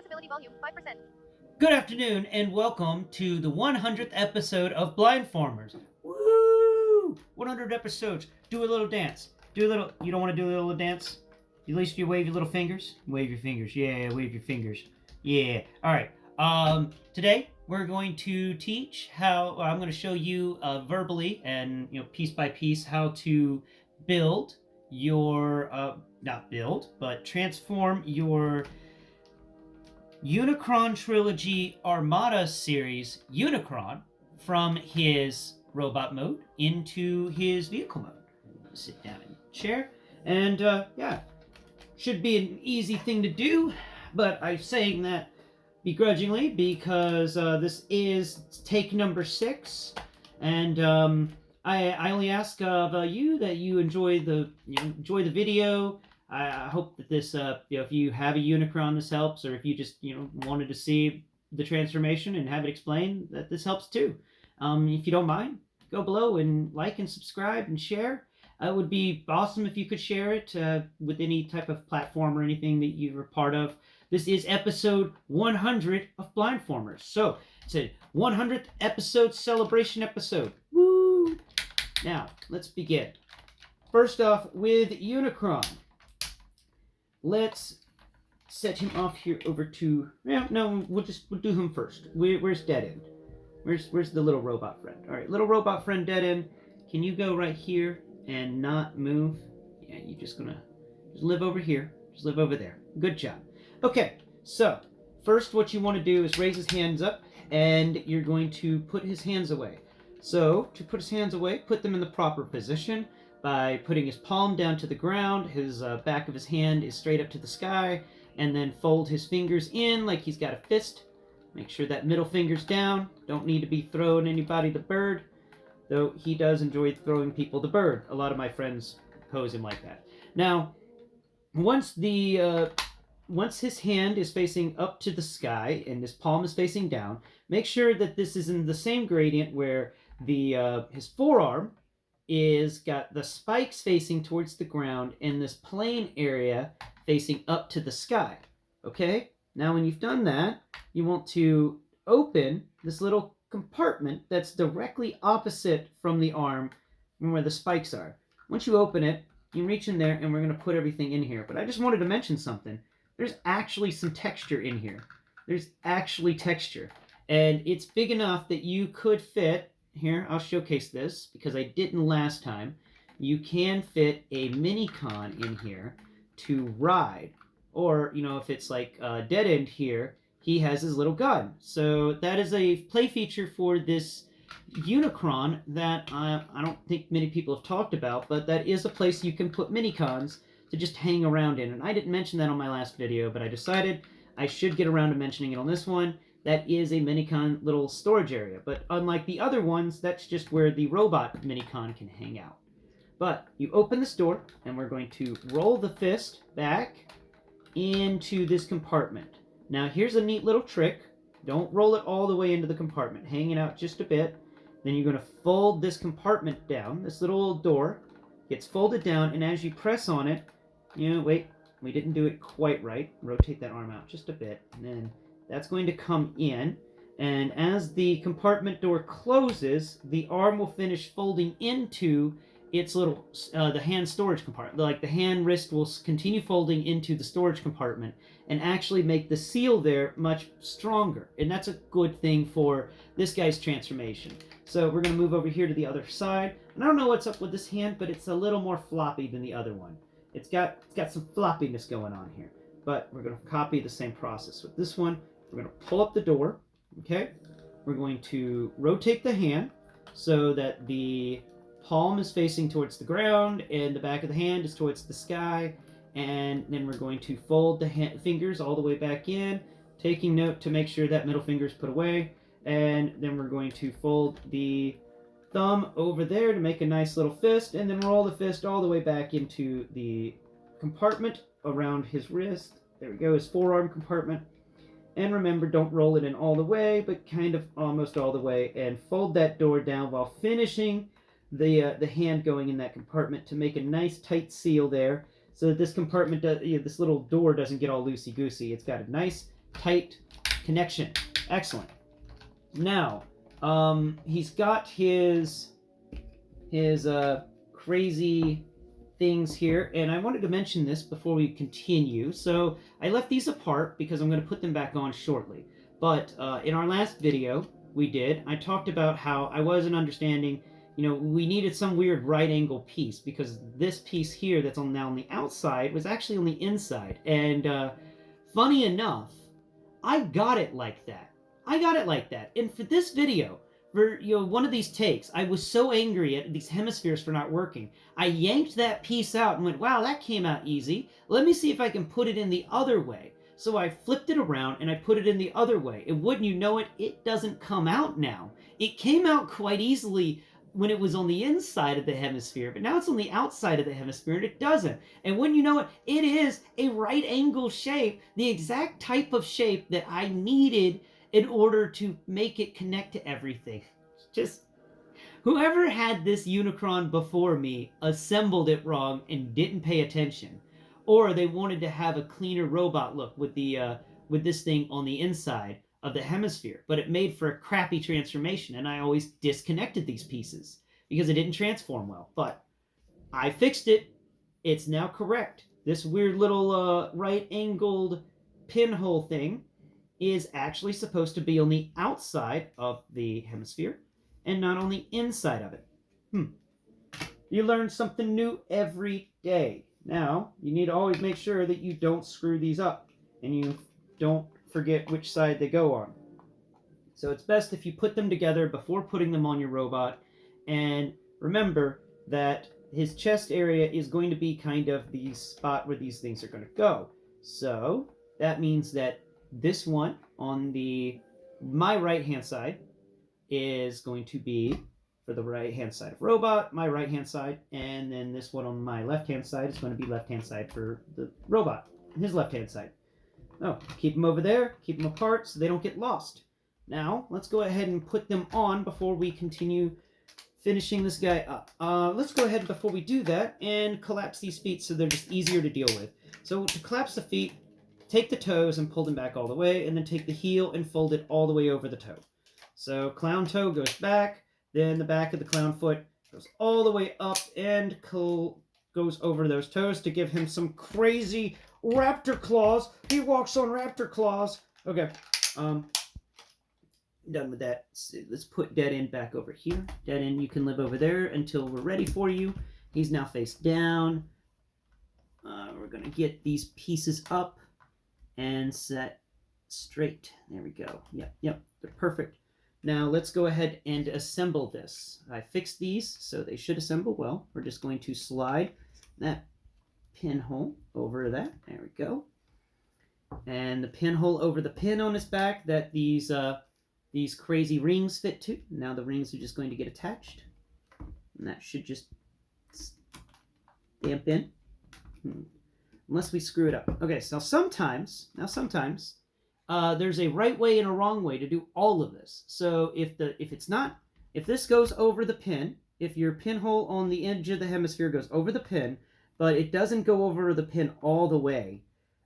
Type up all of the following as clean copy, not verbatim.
Accessibility volume 5%. Good afternoon and welcome to the 100th episode of Blindformers. Woo! 100 episodes. Do a little dance. You don't want to do a little dance? At least you wave your little fingers. Wave your fingers. Yeah, wave your fingers. Yeah. All right. Today we're going to teach I'm going to show you verbally and piece by piece how to build your not build, but transform your Unicron Trilogy Armada series Unicron from his robot mode into his vehicle mode. Sit down in the chair, and should be an easy thing to do, but I'm saying that begrudgingly because this is take number 6, and I only ask of you that you enjoy the video. I hope that this, if you have a Unicron, this helps, or if you just, wanted to see the transformation and have it explained, that this helps too. If you don't mind, go below and like and subscribe and share. It would be awesome if you could share it with any type of platform or anything that you're a part of. This is episode 100 of Blindformers. So, it's a 100th episode celebration episode. Woo! Now, let's begin. First off, with Unicron. Let's set him off here over to... we'll do him first. Where's Dead End? Where's the little robot friend? All right, little robot friend Dead End. Can you go right here and not move? Yeah, you're just gonna live over here. Just live over there. Good job. Okay, so first what you want to do is raise his hands up, and you're going to put his hands away. So to put his hands away, put them in the proper position by putting his palm down to the ground, his back of his hand is straight up to the sky, and then fold his fingers in like he's got a fist. Make sure that middle finger's down. Don't need to be throwing anybody the bird, though he does enjoy throwing people the bird. A lot of my friends pose him like that. Now, once his hand is facing up to the sky and his palm is facing down, make sure that this is in the same gradient where his forearm is got the spikes facing towards the ground and this plane area facing up to the sky. Okay? Now when you've done that, you want to open this little compartment that's directly opposite from the arm from where the spikes are. Once you open it, you reach in there and we're going to put everything in here. But I just wanted to mention something. There's actually some texture in here. There's actually texture. And it's big enough that you could fit... Here, I'll showcase this because I didn't last time. You can fit a Minicon in here to ride. Or, if it's like Dead End here, he has his little gun. So that is a play feature for this Unicron that I don't think many people have talked about, but that is a place you can put Minicons to just hang around in. And I didn't mention that on my last video, but I decided I should get around to mentioning it on this one. That is a Minicon little storage area. But unlike the other ones, that's just where the robot Minicon can hang out. But you open this door, and we're going to roll the fist back into this compartment. Now, here's a neat little trick. Don't roll it all the way into the compartment. Hang it out just a bit. Then you're going to fold this compartment down. This little door gets folded down, and as you press on it, wait, we didn't do it quite right. Rotate that arm out just a bit, and then... that's going to come in, and as the compartment door closes, the arm will finish folding into its little, the hand storage compartment. Like the hand wrist will continue folding into the storage compartment and actually make the seal there much stronger. And that's a good thing for this guy's transformation. So we're going to move over here to the other side. And I don't know what's up with this hand, but it's a little more floppy than the other one. It's got some floppiness going on here. But we're going to copy the same process with this one. We're going to pull up the door, okay? We're going to rotate the hand so that the palm is facing towards the ground and the back of the hand is towards the sky. And then we're going to fold the fingers all the way back in, taking note to make sure that middle finger is put away. And then we're going to fold the thumb over there to make a nice little fist, and then roll the fist all the way back into the compartment around his wrist. There we go, his forearm compartment. And remember, don't roll it in all the way, but kind of almost all the way, and fold that door down while finishing the hand going in that compartment to make a nice tight seal there, so that this compartment, this little door doesn't get all loosey-goosey. It's got a nice tight connection. Excellent. Now, he's got his crazy things here, and I wanted to mention this before we continue. So I left these apart because I'm going to put them back on shortly. But in our last video I talked about how I wasn't understanding, we needed some weird right angle piece because this piece here that's now on the outside was actually on the inside. And funny enough, I got it like that. And for this video, for one of these takes, I was so angry at these hemispheres for not working. I yanked that piece out and went, wow, that came out easy. Let me see if I can put it in the other way. So I flipped it around and I put it in the other way. And wouldn't you know it, it doesn't come out now. It came out quite easily when it was on the inside of the hemisphere, but now it's on the outside of the hemisphere and it doesn't. And wouldn't you know it, it is a right angle shape, the exact type of shape that I needed in order to make it connect to everything. Just, whoever had this Unicron before me assembled it wrong and didn't pay attention. Or they wanted to have a cleaner robot look with this thing on the inside of the hemisphere, but it made for a crappy transformation, and I always disconnected these pieces because it didn't transform well. But I fixed it. It's now correct. This weird little right-angled pinhole thing is actually supposed to be on the outside of the hemisphere and not on the inside of it. You learn something new every day. Now, you need to always make sure that you don't screw these up and you don't forget which side they go on. So it's best if you put them together before putting them on your robot. And remember that his chest area is going to be kind of the spot where these things are going to go. So that means that this one on my right-hand side is going to be for the right-hand side of robot, my right-hand side, and then this one on my left-hand side is going to be left-hand side for the robot, his left-hand side. Oh, keep them over there, keep them apart so they don't get lost. Now, let's go ahead and put them on before we continue finishing this guy up. Let's go ahead before we do that and collapse these feet so they're just easier to deal with. So to collapse the feet, take the toes and pull them back all the way, and then take the heel and fold it all the way over the toe. So clown toe goes back, then the back of the clown foot goes all the way up and goes over those toes to give him some crazy raptor claws. He walks on raptor claws. Okay, done with that. Let's put Dead End back over here. Dead End, you can live over there until we're ready for you. He's now face down. We're going to get these pieces up and set straight. There we go. Yep, they're perfect. Now let's go ahead and assemble this. I fixed these, so they should assemble well. We're just going to slide that pinhole over that. There we go. And the pinhole over the pin on his back that these crazy rings fit to. Now the rings are just going to get attached. And that should just stamp in. Unless we screw it up. Okay, so sometimes there's a right way and a wrong way to do all of this. So if this goes over the pin, if your pinhole on the edge of the hemisphere goes over the pin, but it doesn't go over the pin all the way,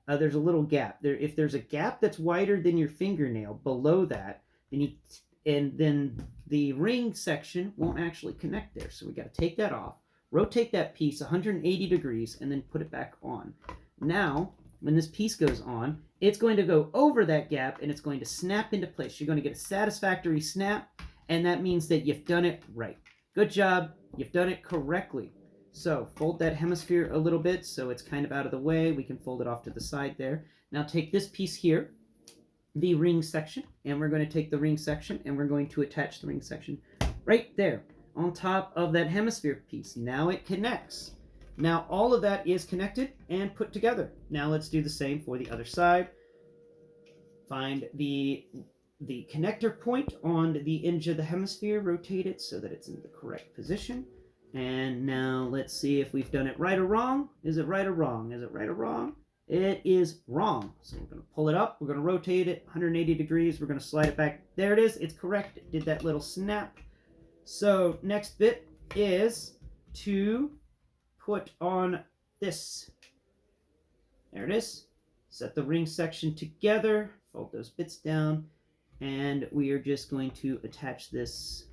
there's a little gap. If there's a gap that's wider than your fingernail below that, then the ring section won't actually connect there. So we got to take that off, rotate that piece 180 degrees, and then put it back on. Now, when this piece goes on, it's going to go over that gap and it's going to snap into place. You're going to get a satisfactory snap, and that means that you've done it right. Good job. You've done it correctly. So fold that hemisphere a little bit so it's kind of out of the way. We can fold it off to the side there. Now take this piece here, the ring section, and we're going to take the ring section and we're going to attach the ring section right there on top of that hemisphere piece. Now it connects. Now all of that is connected and put together. Now let's do the same for the other side. Find the connector point on the edge of the hemisphere, rotate it so that it's in the correct position. And now let's see if we've done it right or wrong. Is it right or wrong? Is it right or wrong? It is wrong. So we're going to pull it up. We're going to rotate it 180 degrees. We're going to slide it back. There it is. It's correct. It did that little snap. So next bit is to put on this. There it is. Set the ring section together. fold those bits down, and we are just going to attach this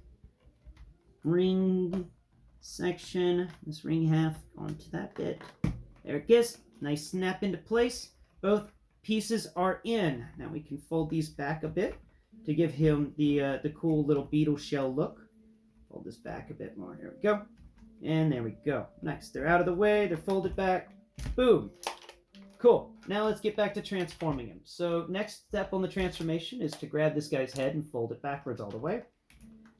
ring section, this ring half, onto that bit. There it is. Nice snap into place. Both pieces are in. Now we can fold these back a bit to give him the cool little beetle shell look. Fold this back a bit more. There we go. And there we go. Nice. They're out of the way. They're folded back. Boom. Cool. Now let's get back to transforming him. So next step on the transformation is to grab this guy's head and fold it backwards all the way.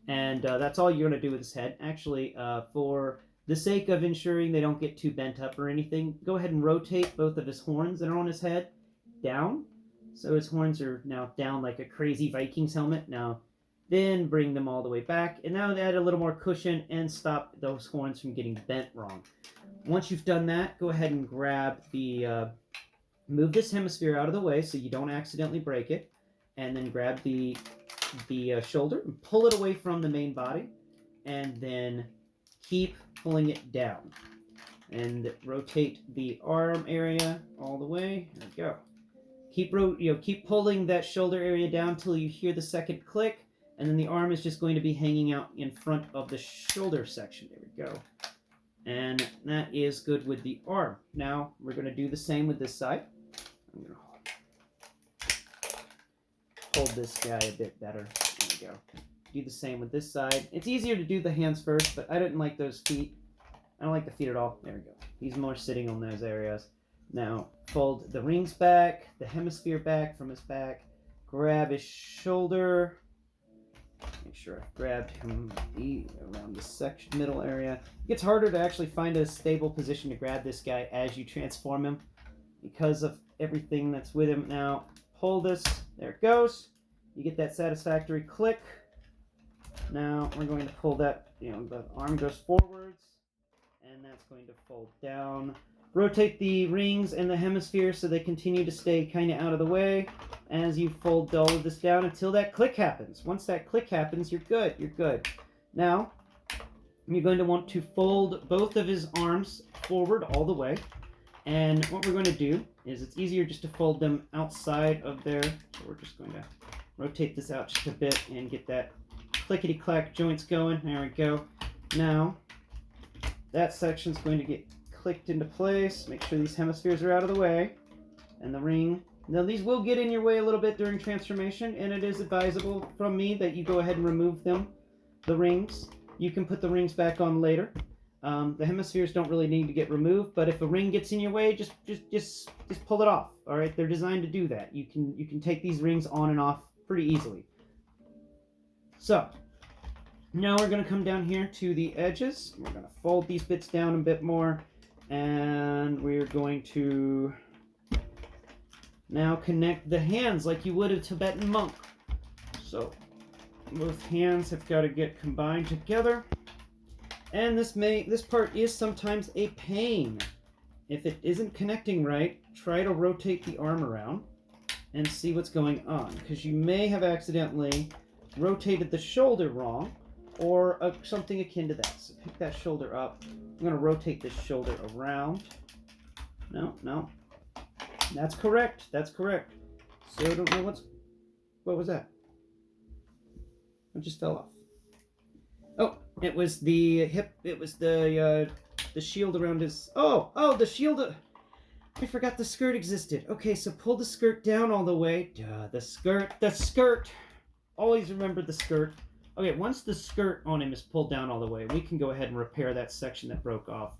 And that's all you're going to do with his head. Actually, for the sake of ensuring they don't get too bent up or anything, go ahead and rotate both of his horns that are on his head down. So his horns are now down like a crazy Vikings helmet. Now, then bring them all the way back. And now add a little more cushion and stop those horns from getting bent wrong. Once you've done that, go ahead and grab the... move this hemisphere out of the way so you don't accidentally break it. And then grab the shoulder and pull it away from the main body. And then keep pulling it down. And rotate the arm area all the way. There we go. Keep pulling that shoulder area down until you hear the second click, and then the arm is just going to be hanging out in front of the shoulder section. There we go. And that is good with the arm. Now we're going to do the same with this side. I'm going to hold this guy a bit better. There we go. Do the same with this side. It's easier to do the hands first, but I didn't like those feet. I don't like the feet at all. There we go. He's more sitting on those areas. Now, fold the rings back, the hemisphere back from his back, grab his shoulder, make sure I've grabbed him around the middle area. It gets harder to actually find a stable position to grab this guy as you transform him because of everything that's with him. Now, pull this, there it goes. You get that satisfactory click. Now, we're going to pull that, the arm goes forwards, and that's going to fold down. Rotate the rings and the hemisphere so they continue to stay kind of out of the way as you fold all of this down until that click happens. Once that click happens, you're good. You're good. Now, you're going to want to fold both of his arms forward all the way. And what we're going to do is it's easier just to fold them outside of there. So we're just going to rotate this out just a bit and get that clickety-clack joints going. There we go. Now, that section's going to get clicked into place. Make sure these hemispheres are out of the way. And the ring. Now these will get in your way a little bit during transformation, and it is advisable from me that you go ahead and remove them, the rings. You can put the rings back on later. The hemispheres don't really need to get removed, but if a ring gets in your way, just pull it off. All right, they're designed to do that. You can take these rings on and off pretty easily. So now we're going to come down here to the edges. We're going to fold these bits down a bit more. And we're going to now connect the hands like you would a Tibetan monk. So both hands have got to get combined together. And this part is sometimes a pain. If it isn't connecting right, try to rotate the arm around and see what's going on. Because you may have accidentally rotated the shoulder wrong or something akin to that. So pick that shoulder up. I'm going to rotate this shoulder around. No. That's correct. That's correct. So I don't know what was that? It just fell off. Oh, it was the hip. It was the shield around his... Oh, the shield... I forgot the skirt existed. Okay, so pull the skirt down all the way. Duh, the skirt. Always remember the skirt. Okay, once the skirt on him is pulled down all the way, we can go ahead and repair that section that broke off.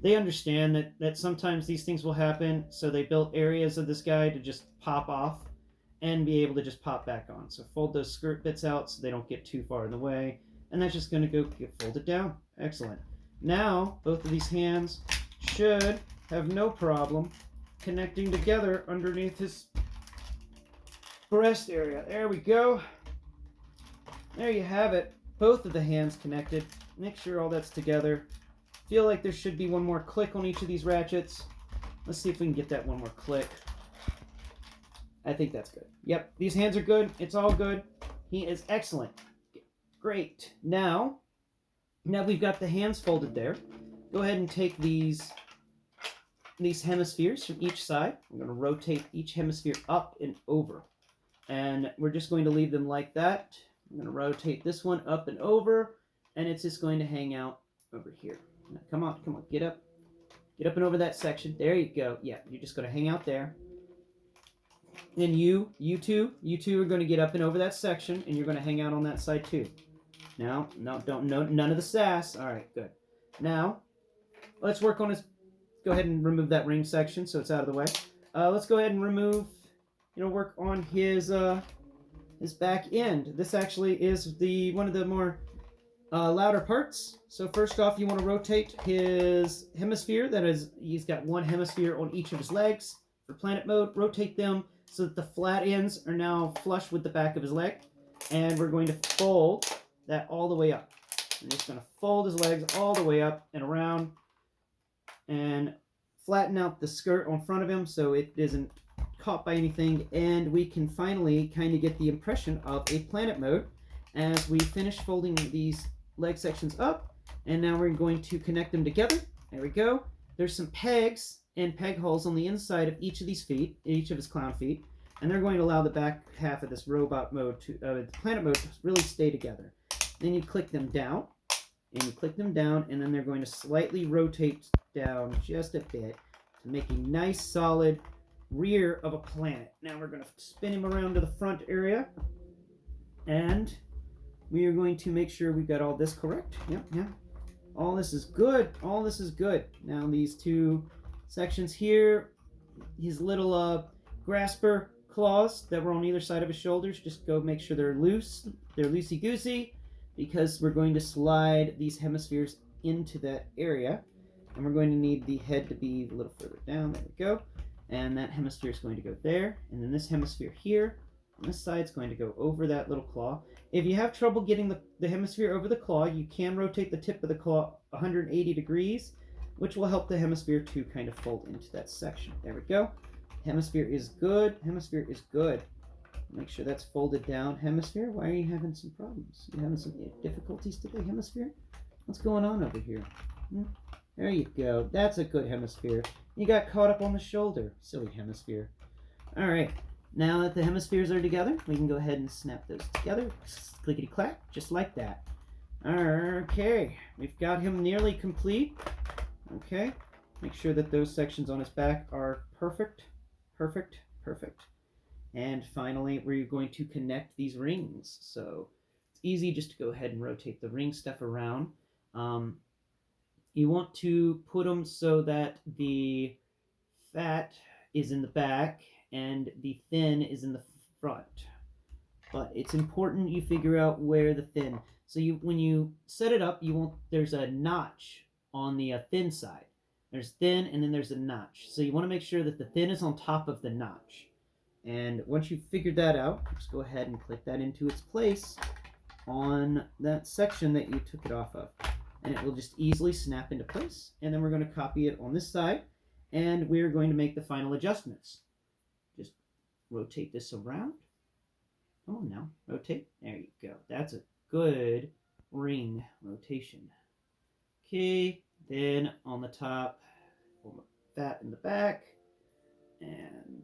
They understand that sometimes these things will happen, so they built areas of this guy to just pop off and be able to just pop back on. So fold those skirt bits out so they don't get too far in the way, and that's just going to go get folded down. Excellent. Now, both of these hands should have no problem connecting together underneath his breast area. There we go. There you have it. Both of the hands connected. Make sure all that's together. Feel like there should be one more click on each of these ratchets. Let's see if we can get that one more click. I think that's good. Yep, these hands are good. It's all good. He is excellent. Great. Now we've got the hands folded there. Go ahead and take these hemispheres from each side. I'm going to rotate each hemisphere up and over. And we're just going to leave them like that. I'm going to rotate this one up and over, and it's just going to hang out over here. Now, come on, get up. Get up and over that section. There you go. Yeah, you're just going to hang out there. Then you two are going to get up and over that section, and you're going to hang out on that side too. Now, no, none of the sass. All right, good. Now, let's work on his. Go ahead and remove that ring section so it's out of the way. Let's go ahead and remove. Work on his back end. This actually is one of the more louder parts. So first off, you want to rotate his hemisphere. That is, he's got one hemisphere on each of his legs. For planet mode, rotate them so that the flat ends are now flush with the back of his leg. And we're going to fold that all the way up. I'm just going to fold his legs all the way up and around and flatten out the skirt on front of him so it isn't caught by anything, and we can finally kind of get the impression of a planet mode as we finish folding these leg sections up. And now we're going to connect them together. There we go. There's some pegs and peg holes on the inside of each of these feet, each of his clown feet, and they're going to allow the back half of this robot mode to planet mode to really stay together. Then you click them down, and then they're going to slightly rotate down just a bit to make a nice solid rear of a planet. Now we're going to spin him around to the front area, and we are going to make sure we've got all this correct. Yep. All this is good. Now these two sections here, his little grasper claws that were on either side of his shoulders, just go make sure they're loose. They're loosey-goosey because we're going to slide these hemispheres into that area, and we're going to need the head to be a little further down. There we go. And that hemisphere is going to go there. And then this hemisphere here on this side is going to go over that little claw. If you have trouble getting the hemisphere over the claw, you can rotate the tip of the claw 180 degrees, which will help the hemisphere to kind of fold into that section. There we go. Hemisphere is good. Make sure that's folded down. Hemisphere, why are you having some problems? You having some difficulties today, hemisphere? What's going on over here? There you go. That's a good hemisphere. You got caught up on the shoulder. Silly hemisphere. All right. Now that the hemispheres are together, we can go ahead and snap those together. Clickety-clack, just like that. Okay. We've got him nearly complete. Okay. Make sure that those sections on his back are perfect. And finally, we're going to connect these rings. So it's easy just to go ahead and rotate the ring stuff around. You want to put them so that the fat is in the back and the thin is in the front. But it's important you figure out where the thin. So when you set it up, there's a notch on the thin side. There's thin and then there's a notch. So you want to make sure that the thin is on top of the notch. And once you've figured that out, just go ahead and click that into its place on that section that you took it off of. And it will just easily snap into place. And then we're going to copy it on this side, and we're going to make the final adjustments. Just rotate this around. Oh, no. Rotate. There you go. That's a good ring rotation. Okay. Then on the top, pull that in the back, and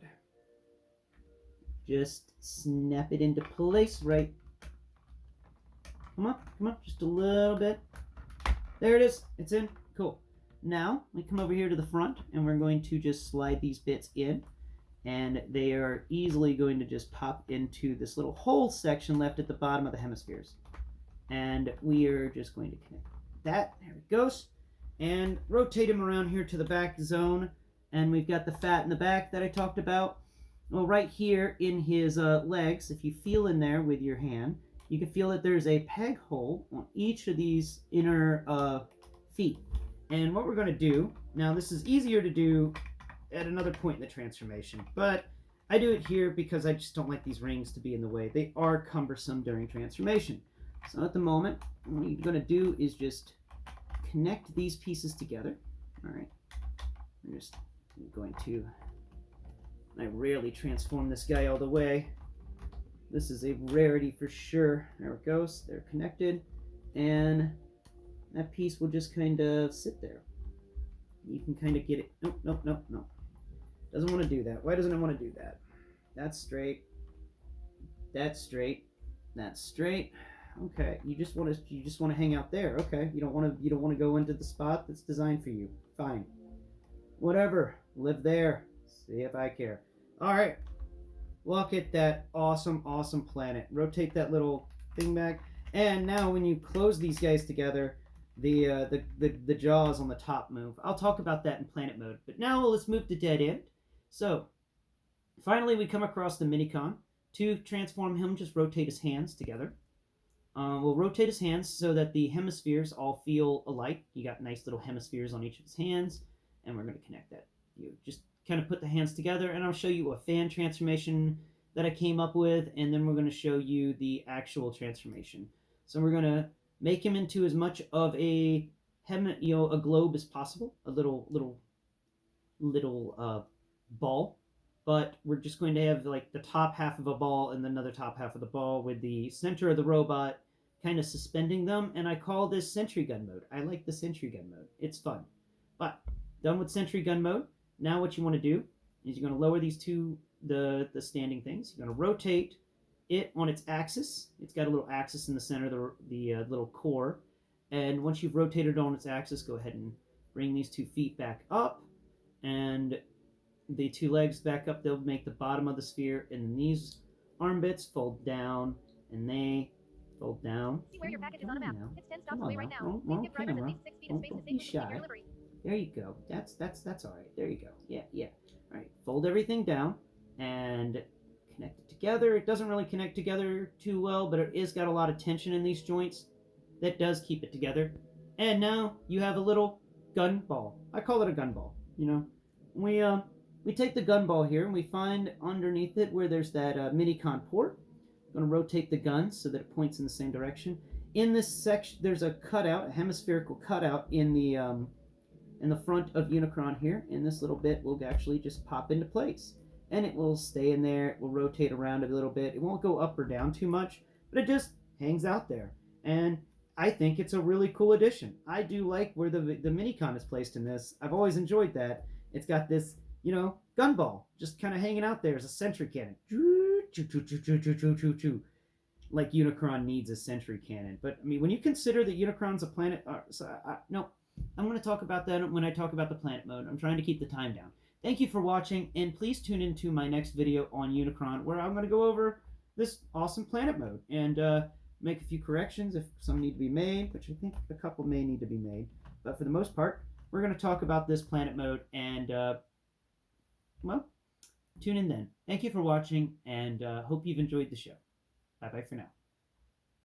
just snap it into place right. Come on, just a little bit. There it is. It's in. Cool. Now, we come over here to the front, and we're going to just slide these bits in, and they are easily going to just pop into this little hole section left at the bottom of the hemispheres. And we are just going to connect that. There it goes. And rotate him around here to the back zone, and we've got the fat in the back that I talked about. Well, right here in his legs, if you feel in there with your hand, you can feel that there's a peg hole on each of these inner feet. And what we're going to do, now this is easier to do at another point in the transformation, but I do it here because I just don't like these rings to be in the way. They are cumbersome during transformation. So at the moment, what you're going to do is just connect these pieces together. All right. I'm just going to, I rarely transform this guy all the way. This is a rarity for sure. There it goes. They're connected. And that piece will just kind of sit there. You can kind of get it. Nope. Doesn't want to do that. Why doesn't it want to do that? That's straight. That's straight. That's straight. Okay, you just want to hang out there. Okay, you don't want to go into the spot that's designed for you. Fine. Whatever. Live there. See if I care. All right. Look at that awesome planet. Rotate that little thing back. And now when you close these guys together, the jaws on the top move. I'll talk about that in planet mode. But now let's move to dead end. So finally we come across the Minicon. To transform him, just rotate his hands together. We'll rotate his hands so that the hemispheres all feel alike. You got nice little hemispheres on each of his hands, and we're going to connect that. You just kind of put the hands together, and I'll show you a fan transformation that I came up with, and then we're going to show you the actual transformation. So we're going to make him into as much of a a globe as possible, a little ball. But we're just going to have like the top half of a ball and another top half of the ball with the center of the robot kind of suspending them. And I call this sentry gun mode. I like the sentry gun mode. It's fun. But done with sentry gun mode. Now what you want to do is you're going to lower these two, the standing things. You're going to rotate it on its axis. It's got a little axis in the center, the little core. And once you've rotated it on its axis, go ahead and bring these 2 feet back up. And the 2 legs back up. They'll make the bottom of the sphere, and these arm bits fold down, and they fold down. See where your package is on a map. It's 10 stops away right now. Please give drivers at least 6 feet of space to don't be shy. There you go. That's all right. There you go. Yeah. All right. Fold everything down and connect it together. It doesn't really connect together too well, but it is got a lot of tension in these joints. That does keep it together. And now you have a little gun ball. I call it a gun ball. You know, we take the gun ball here and we find underneath it where there's that Minicon port. I'm going to rotate the gun so that it points in the same direction. In this section, there's a cutout, a hemispherical cutout in the front of Unicron here. And this little bit will actually just pop into place. And it will stay in there. It will rotate around a little bit. It won't go up or down too much, but it just hangs out there. And I think it's a really cool addition. I do like where the Minicon is placed in this. I've always enjoyed that. It's got this, gun ball just kind of hanging out there as a sentry cannon. Like Unicron needs a sentry cannon. But, I mean, when you consider that Unicron's a planet... no, I'm going to talk about that when I talk about the planet mode. I'm trying to keep the time down. Thank you for watching, and please tune into my next video on Unicron, where I'm going to go over this awesome planet mode and make a few corrections if some need to be made, which I think a couple may need to be made. But for the most part, we're going to talk about this planet mode, and, well, tune in then. Thank you for watching, and hope you've enjoyed the show. Bye-bye for now.